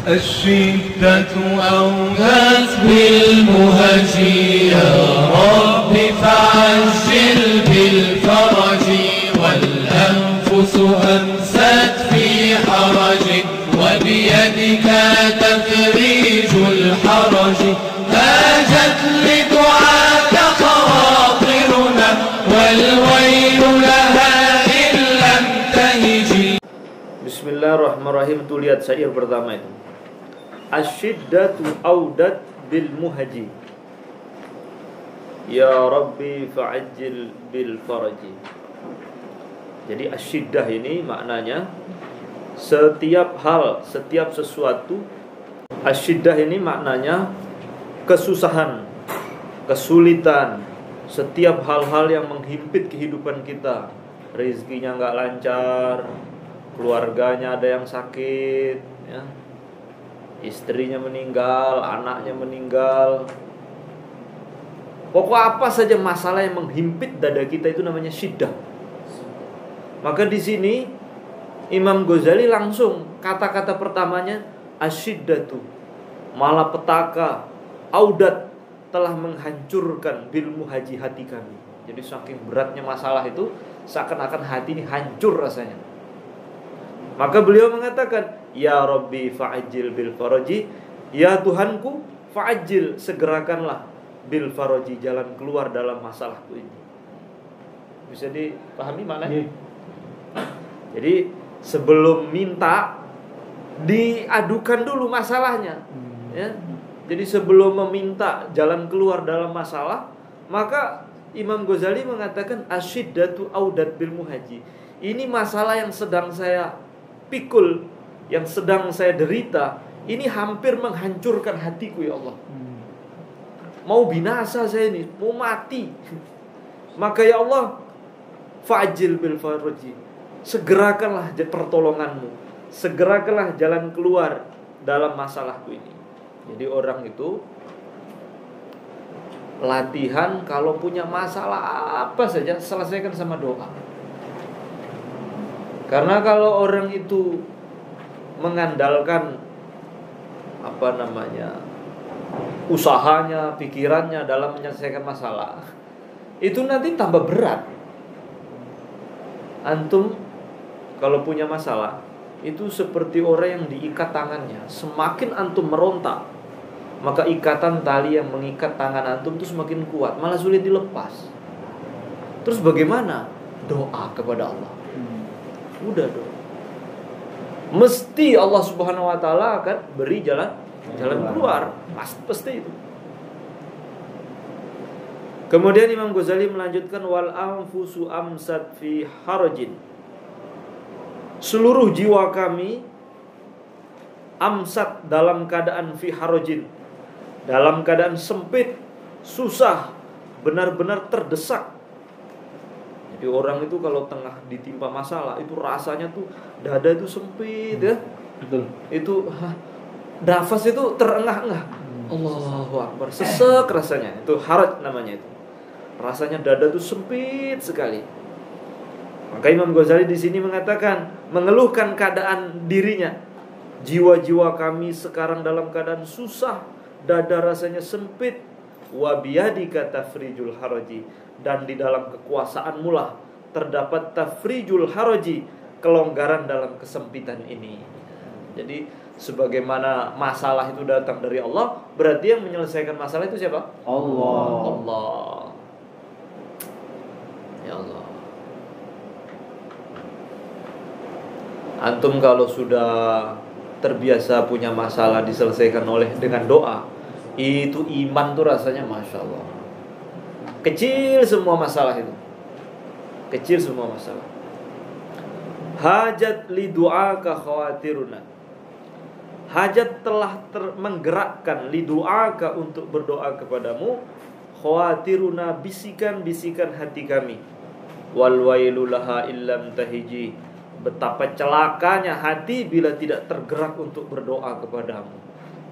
الشدة أوهت بالمهج يا رب فعجل بالفرج والأنفس أمست في حرج وبيدك تفريج الحرج هاجت لدعاك خواطرنا والويل لها إن لم تهج. Bismillahirrahmanirrahim. Tuh lihat syair pertama itu. Asyiddatu audat bil muhaji. Ya Rabbi fa'ajil bil faraji. Jadi asyiddah ini maknanya setiap hal, setiap sesuatu. Asyiddah ini maknanya kesusahan, kesulitan, setiap hal-hal yang menghimpit kehidupan kita. Rezekinya nggak lancar, keluarganya ada yang sakit, ya. Istrinya meninggal, anaknya meninggal. Pokok apa saja masalah yang menghimpit dada kita itu namanya syiddah. Maka di sini Imam Ghazali langsung kata-kata pertamanya asyiddatu, malapetaka, audat, telah menghancurkan bil muhaji hati kami. Jadi saking beratnya masalah itu seakan-akan hati ini hancur rasanya. Maka beliau mengatakan, ya Rabbi fa'ajil bil faraji, ya Tuhanku fa'ajil, segerakanlah bil faraji, jalan keluar dalam masalahku ini. Bisa dipahami maknanya? Jadi sebelum minta, diadukan dulu masalahnya, ya. Jadi sebelum meminta jalan keluar dalam masalah, maka Imam Ghazali mengatakan asyiddatu audat bil muhaji. Ini masalah yang sedang saya pikul, yang sedang saya derita, ini hampir menghancurkan hatiku ya Allah. Mau binasa saya ini, mau mati. Maka ya Allah, fa'ajil bil faraji, segerakanlah pertolonganmu, segerakanlah jalan keluar dalam masalahku ini. Jadi orang itu latihan kalau punya masalah apa saja selesaikan sama doa. Karena kalau orang itu mengandalkan usahanya, pikirannya dalam menyelesaikan masalah, itu nanti tambah berat. Antum kalau punya masalah itu seperti orang yang diikat tangannya. Semakin antum merontak, maka ikatan tali yang mengikat tangan antum itu semakin kuat, malah sulit dilepas. Terus bagaimana? Doa kepada Allah. Udah dong. Mesti Allah Subhanahu wa taala akan beri jalan keluar. Pasti itu. Kemudian Imam Ghazali melanjutkan wal anfusu amsat fi harajin. Seluruh jiwa kami amsat dalam keadaan fi harajin, dalam keadaan sempit, susah, benar-benar terdesak. Jadi orang itu kalau tengah ditimpa masalah itu rasanya tuh dada itu sempit, ya. Betul. Itu nafas itu terengah-engah. Allahu Akbar, sesek rasanya. Itu haraj namanya itu. Rasanya dada itu sempit sekali. Maka Imam Ghazali di sini mengatakan, mengeluhkan keadaan dirinya. Jiwa-jiwa kami sekarang dalam keadaan susah, dada rasanya sempit. Wa biyadika tafrijul haraji, dan di dalam kekuasaanmu lah terdapat tafrijul haraji, kelonggaran dalam kesempitan ini. Jadi sebagaimana masalah itu datang dari Allah, berarti yang menyelesaikan masalah itu siapa? Allah. Ya Allah. Antum kalau sudah terbiasa punya masalah diselesaikan dengan doa, itu iman tuh rasanya Masya Allah. Kecil semua masalah itu. Kecil semua masalah. Hajat li du'aka khawatiruna. Hajat telah menggerakkan li du'aka, untuk berdoa kepadamu, khawatiruna, bisikan-bisikan hati kami. Wal wailu laha illam tahiji. Betapa celakanya hati bila tidak tergerak untuk berdoa kepadamu.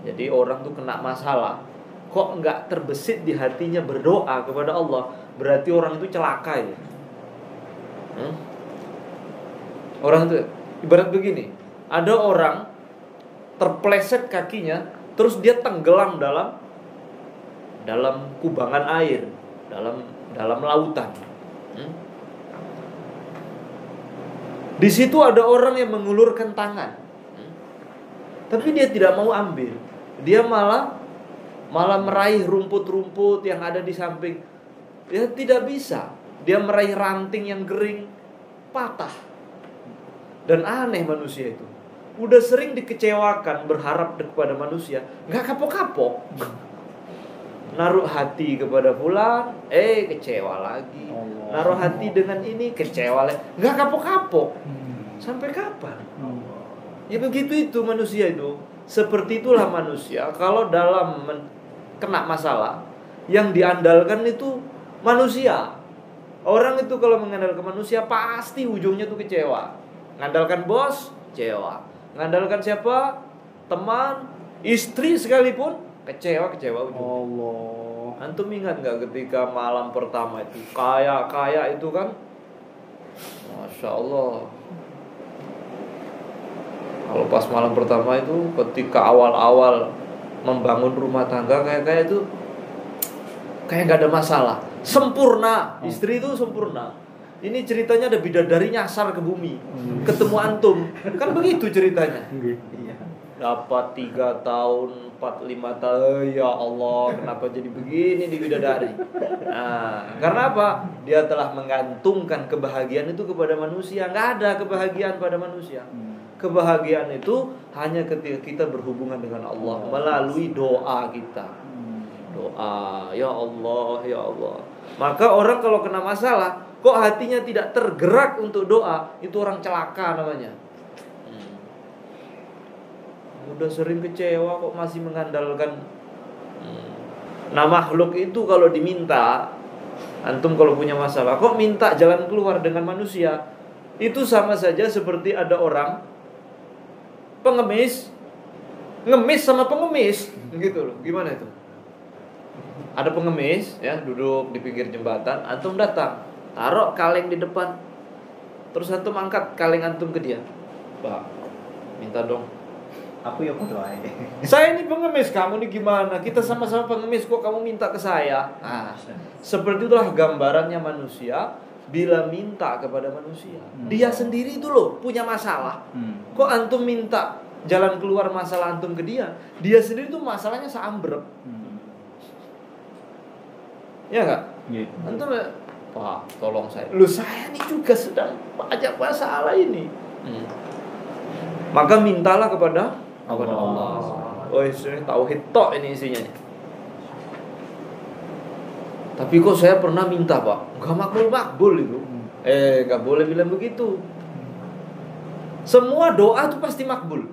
Jadi orang tuh kena masalah, kok enggak terbesit di hatinya berdoa kepada Allah, berarti orang itu celaka ya. Orang itu ibarat begini, ada orang terpleset kakinya, terus dia tenggelam dalam kubangan air, dalam lautan. Di situ ada orang yang mengulurkan tangan, tapi dia tidak mau ambil. Dia malah meraih rumput-rumput yang ada di samping. Dia tidak bisa. Dia meraih ranting yang kering, patah. Dan aneh manusia itu. Udah sering dikecewakan berharap kepada manusia, nggak kapok-kapok. Naruh hati kepada fulan, kecewa lagi. Naruh hati dengan ini, kecewa lagi. Nggak kapok-kapok. Sampai kapan? Ya begitu itu manusia itu. Seperti itulah manusia. Kalau dalam kena masalah, yang diandalkan itu manusia. Orang itu kalau mengandalkan manusia, pasti ujungnya tuh kecewa. Ngandalkan bos, kecewa. Ngandalkan siapa? Teman, istri sekalipun, kecewa ujungnya. Allah. Antum ingat nggak ketika malam pertama itu kaya itu kan, Masya Allah. Kalau pas malam pertama itu, ketika awal-awal membangun rumah tangga, kayak itu kayak nggak ada masalah, sempurna. Istri itu sempurna. Ini ceritanya ada bidadari nyasar ke bumi, ketemu antum, kan begitu ceritanya. Dapat 3 tahun, 4-5 tahun, ya Allah, kenapa jadi begini di bidadari? Nah, karena apa? Dia telah menggantungkan kebahagiaan itu kepada manusia. Nggak ada kebahagiaan pada manusia. Kebahagiaan itu hanya ketika kita berhubungan dengan Allah melalui doa kita. Doa, ya Allah, ya Allah. Maka orang kalau kena masalah, kok hatinya tidak tergerak untuk doa, itu orang celaka namanya. Udah sering kecewa kok masih mengandalkan. Nah, makhluk itu kalau diminta, antum kalau punya masalah, kok minta jalan keluar dengan manusia, itu sama saja seperti ada orang pengemis ngemis sama pengemis, gitu loh. Gimana itu? Ada pengemis ya, duduk di pinggir jembatan, antum datang, taruh kaleng di depan, terus antum angkat kaleng antum ke dia. Pak, minta dong, aku ya berdoa. Saya ini pengemis, kamu ini gimana? Kita sama-sama pengemis, kok kamu minta ke saya? Nah, seperti itulah gambarannya manusia bila minta kepada manusia. Dia sendiri itu loh punya masalah. Kok antum minta jalan keluar masalah antum ke dia? Dia sendiri tuh masalahnya seambrek. Ya enggak? Antum, Pak, tolong saya. Loh, saya ini juga sedang banyak masalah ini. Maka mintalah kepada Allah. Oh, ini tauhid tok ini isinya. Tapi kok saya pernah minta, Pak, gak makbul itu. Gak boleh bilang begitu. Semua doa itu pasti makbul,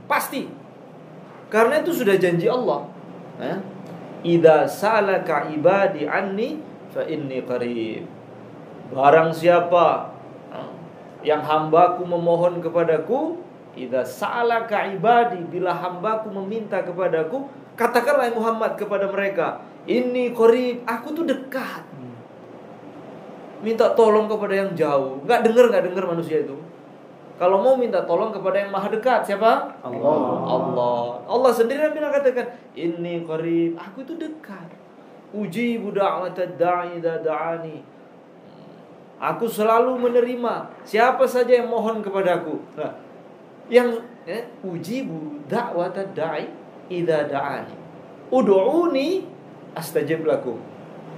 pasti. Karena itu sudah janji Allah. Idza salaka ibadi anni fa inni qarib. Barang siapa yang hambaku memohon kepadaku, idza salaka ibadi, bila hambaku meminta kepadaku, katakanlah Muhammad kepada mereka, inni qarib, aku tuh dekat. Minta tolong kepada yang jauh. Enggak dengar manusia itu. Kalau mau minta tolong kepada yang maha dekat, siapa? Allah sendiri yang bilang, katakan, inni qarib, aku itu dekat. Ujibu da'watad da'i idza da'ani. Aku selalu menerima siapa saja yang mohon kepadaku. Nah, yang ujibu da'watad da'i idza da'ani. Ud'uni astajib lakum.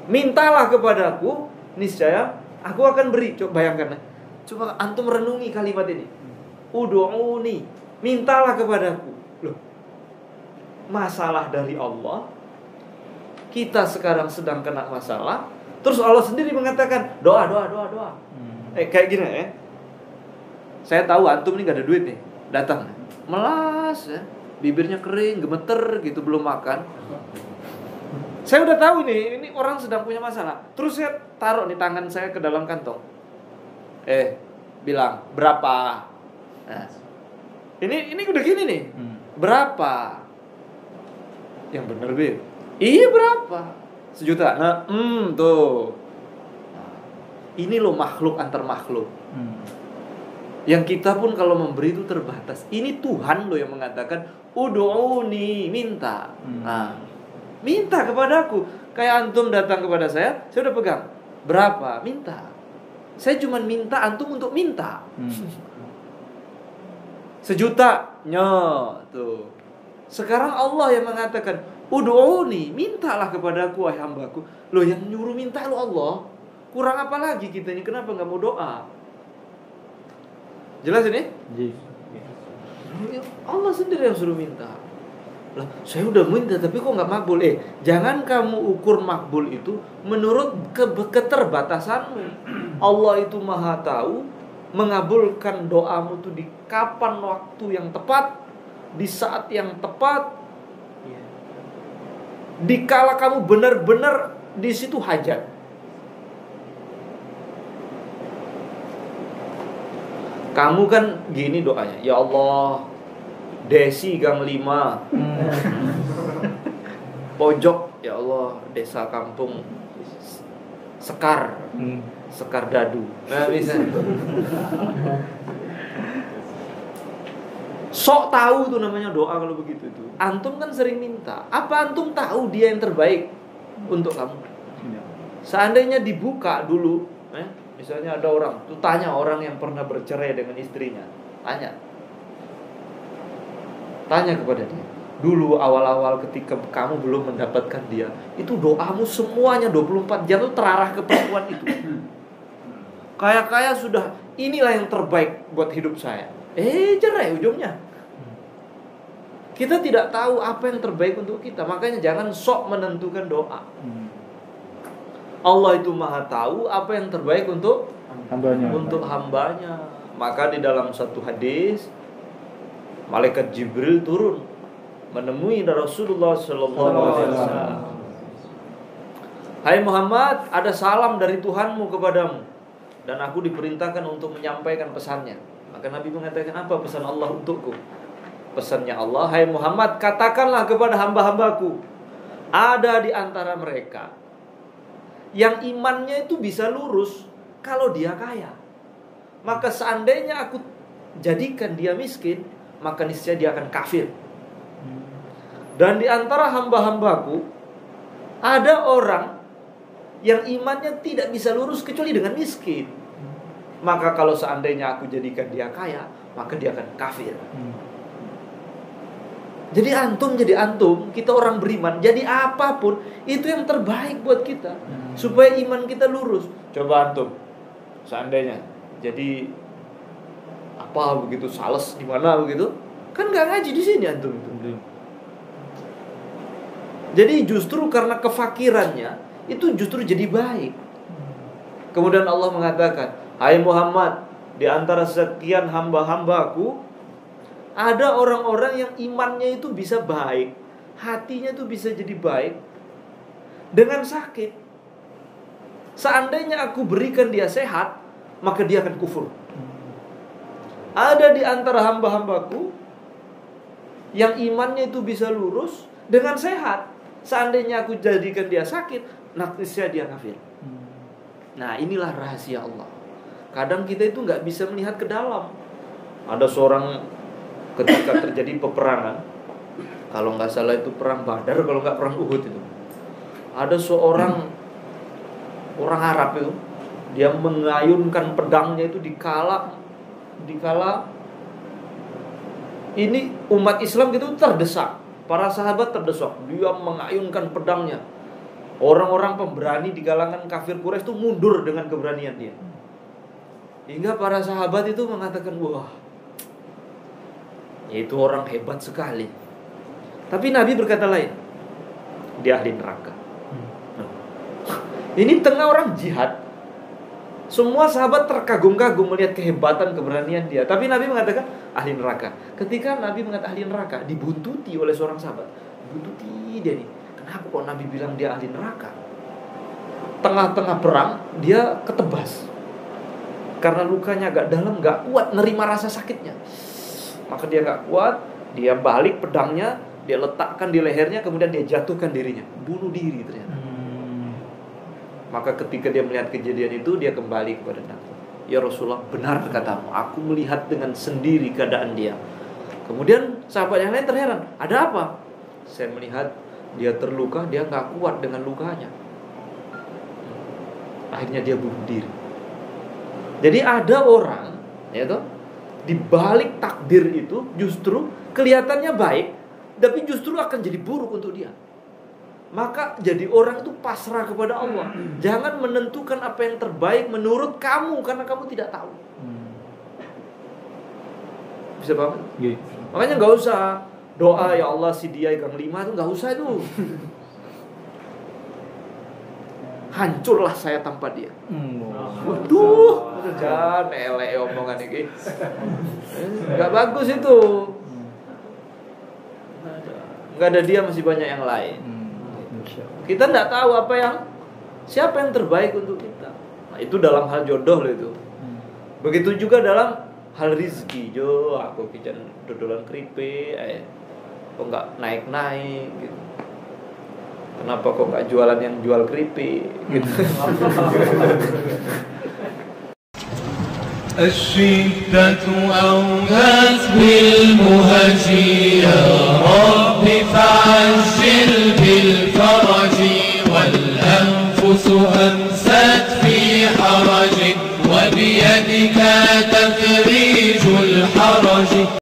Mintalah kepadaku, niscaya aku akan beri. Coba bayangkan. Coba antum renungi kalimat ini. Ud'uni, mintalah kepadaku. Loh, masalah dari Allah. Kita sekarang sedang kena masalah, terus Allah sendiri mengatakan doa. Kayak gini ya. Saya tahu antum ini gak ada duit nih. Datang, melas ya, bibirnya kering, gemeter gitu, belum makan. Saya udah tahu nih, ini orang sedang punya masalah. Terus saya taruh nih tangan saya ke dalam kantong. Bilang, berapa? Nah, ini udah gini nih. Berapa? Yang bener, Bil. Iya, berapa? 1 juta. Nah, tuh. Nah, ini loh makhluk antar makhluk. Yang kita pun kalau memberi itu terbatas. Ini Tuhan loh yang mengatakan, ud'uni, minta. Nah, minta kepadaku. Kayak antum datang kepada saya udah pegang. Berapa? Minta. Saya cuma minta antum untuk minta. 1 juta. Tuh. Sekarang Allah yang mengatakan, ud'uni, mintalah kepadaku wahai hambaku. Loh, yang nyuruh minta lo Allah. Kurang apa lagi kita ini? Kenapa nggak mau doa? Jelas ini? Allah sendiri yang suruh minta. Lah, saya udah minta tapi kok nggak makbul? Jangan kamu ukur makbul itu menurut keterbatasanmu. Allah itu maha tahu, mengabulkan doamu itu di kapan waktu yang tepat, di saat yang tepat, dikala kamu benar-benar di situ hajat. Kamu kan gini doanya, ya Allah, Desi Gang 5 pojok, ya Allah, desa kampung Sekar Sekar Dadu. Nah, bisa. Sok tahu tuh namanya doa kalau begitu tuh. Antum kan sering minta. Apa antum tahu dia yang terbaik untuk kamu? Seandainya dibuka dulu, misalnya ada orang tuh, tanya orang yang pernah bercerai dengan istrinya, tanya kepada dia, dulu awal-awal ketika kamu belum mendapatkan dia, itu doamu semuanya 24 jam itu terarah ke perempuan itu. Kayak sudah, inilah yang terbaik buat hidup saya. Cerai ujungnya. Kita tidak tahu apa yang terbaik untuk kita. Makanya jangan sok menentukan doa. Allah itu maha tahu apa yang terbaik untuk hambanya. Maka di dalam satu hadis, malaikat Jibril turun menemui Rasulullah SAW. Hai Muhammad, ada salam dari Tuhanmu kepadamu, dan aku diperintahkan untuk menyampaikan pesannya. Maka Nabi mengatakan, apa pesan Allah untukku? Pesannya Allah, hai Muhammad, katakanlah kepada hamba-hambaku, ada di antara mereka yang imannya itu bisa lurus kalau dia kaya. Maka seandainya aku jadikan dia miskin, maka niscaya dia akan kafir. Dan di antara hamba-hambaku ada orang yang imannya tidak bisa lurus kecuali dengan miskin. Maka kalau seandainya aku jadikan dia kaya, maka dia akan kafir. Jadi antum jadi antum, kita orang beriman, jadi apapun itu yang terbaik buat kita, supaya iman kita lurus. Coba antum, seandainya jadi apa begitu, sales di mana begitu, kan nggak ngaji di sini antum itu. Jadi justru karena kefakirannya itu justru jadi baik. Kemudian Allah mengatakan, hai Muhammad, di antara sekian hamba-hambaku ada orang-orang yang imannya itu bisa baik, hatinya itu bisa jadi baik dengan sakit. Seandainya aku berikan dia sehat, maka dia akan kufur. Ada di antara hamba-hambaku yang imannya itu bisa lurus dengan sehat. Seandainya aku jadikan dia sakit, niscaya dia kafir. Nah, inilah rahasia Allah. Kadang kita itu nggak bisa melihat ke dalam. Ada seorang ketika terjadi peperangan, kalau nggak salah itu perang Badar, kalau nggak perang Uhud itu, ada seorang orang Arab itu, dia mengayunkan pedangnya itu dikala ini umat Islam gitu terdesak, para sahabat terdesak, dia mengayunkan pedangnya. Orang-orang pemberani di kalangan kafir Quraisy itu mundur dengan keberanian dia. Hingga para sahabat itu mengatakan, wah, itu orang hebat sekali. Tapi Nabi berkata lain, dia ahli neraka. Ini tengah orang jihad, semua sahabat terkagum-kagum melihat kehebatan keberanian dia. Tapi Nabi mengatakan ahli neraka. Ketika Nabi mengatakan ahli neraka, dibuntuti oleh seorang sahabat. Buntuti dia nih. Kenapa kok Nabi bilang dia ahli neraka? Tengah-tengah perang dia ketebas. Karena lukanya agak dalam, gak kuat nerima rasa sakitnya. Maka dia gak kuat, dia balik pedangnya, dia letakkan di lehernya, kemudian dia jatuhkan dirinya, bunuh diri ternyata. Maka ketika dia melihat kejadian itu, dia kembali kepada Nabi. Ya Rasulullah, benar katamu, aku melihat dengan sendiri keadaan dia. Kemudian sahabat yang lain terheran, ada apa? Saya melihat dia terluka, dia gak kuat dengan lukanya. Akhirnya dia bunuh diri. Jadi ada orang, ya toh, di balik takdir itu justru kelihatannya baik, tapi justru akan jadi buruk untuk dia. Maka jadi orang itu pasrah kepada Allah. Jangan menentukan apa yang terbaik menurut kamu, karena kamu tidak tahu. Bisa paham? Makanya gak usah doa ya Allah si dia gang 5 itu gak usah itu. Hancurlah saya tanpa dia. Waduh, jangan elek omongan ini. Gak bagus itu. Gak ada dia, masih banyak yang lain. Kita tidak tahu siapa yang terbaik untuk kita. Nah, itu dalam hal jodoh loh itu. Begitu juga dalam hal rizki. Jo, aku kijan dodolan keripik, kok nggak naik gitu. Kenapa kok nggak jualan yang jual keripik gitu. الشدة أوهت بالمهج يا رب فعجل بالفرج والأنفس أمست في حرج وبيدك